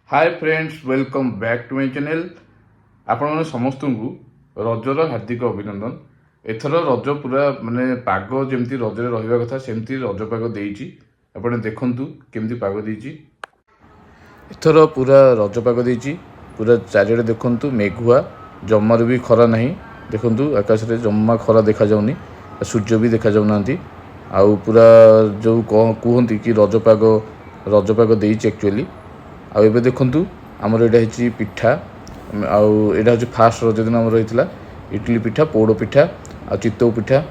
Hi friends, welcome back to my channel. आपण समस्त को रजर हार्दिक अभिनंदन। एथर रज पूरा माने पाग जमती रजरे रहिबा कथा सेमती रज पाग देइची। आपण देखंतु केमती पाग देइची। एथर पूरा रज पाग देइची। पूरा चारिडे देखंतु मेघुआ, जम्मार भी खरा नहीं। देखंतु आकाश रे जम्मा खरा देखा जाउनी, सूर्य भी देखा जाउनांती। आउ पूरा जो कहती कि रज पाग देइची एक्चुअली। आउ एबे देखंतु हमर एटा हिची पिठा। आउ एटा हिची फास्ट रज दिन हमर रहितला इडली पिठा, पोड़ पिठा आ चितौ पिठा।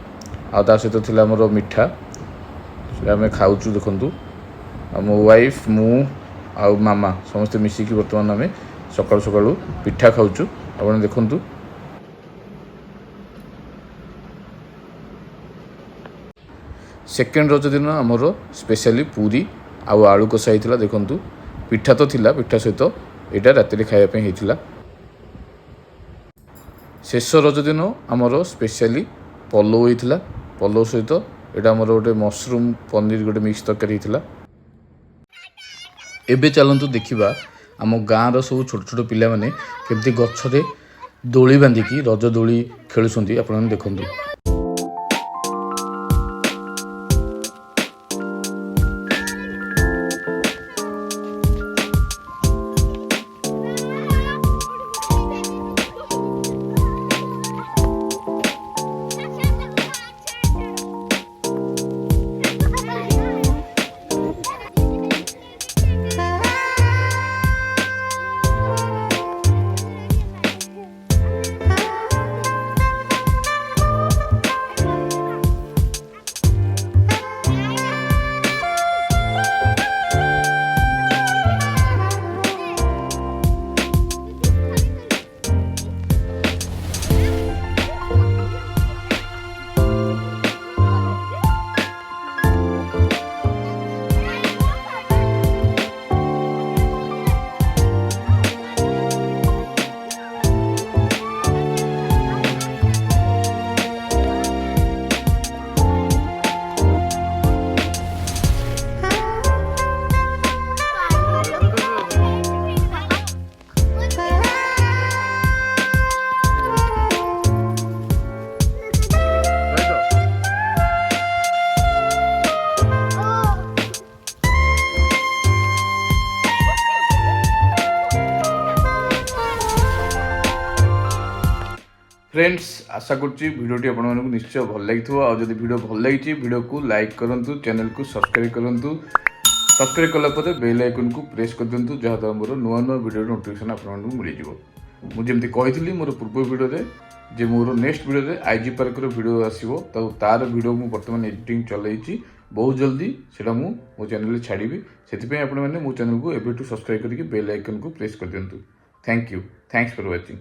आ ता सहित थिला हमर मिठा से हमें खाउछु। देखंतु मो वाइफ मु आउ मामा समस्त मिसी की वर्तमान हमें सकाळ सकाळ पिठा खाउछु। आपण देखंतु सेकेंड रज दिन हमर स्पेशली पूरी आउ आलू कषा होता। देखंतु पिठा तो थिला, पिठा सहित एटा राति खाइबा होता। शेष रज दिन आमर स्पेशली पलौ होता। पलौ सहित एटा आमर गोटे मशरूम पनीर गोटे मिक्स तरकारी होता। एबे चलंतु देखिबा आम गाँव सब छोट छोट पिला माने केमती गछरे दोली बांधिकी रज दोली खेलुछंती। आपण देखंतु फ्रेंड्स, आशा करुच्ची भिडियोटी आपको निश्चय भल लगी। आज भिडियो भल लगी भिडियो को लाइक करूँ, चैनल को सब्सक्राइब करूँ। सब्सक्राइब कलापर बेल आइकन को प्रेस कर दिंतु, जहाँद्वारा मोर नुआ नुआ भिडियो नोटिफिकेशन आपको मिल जाए। मुझे कही मोर पूर्व भिडियो जे मोर नेक्स्ट भिडियो आईजी पार्क भिडियो आसो, तार भिडियो मुझे बर्तमान एडिटिंग चलती। बहुत जल्दी से मो चैनल छाड़ी से आपने मो चैनल को एवं सब्सक्राइब करके बेल आइकन को प्रेस कर दिंतु। Thank you, thanks for watching.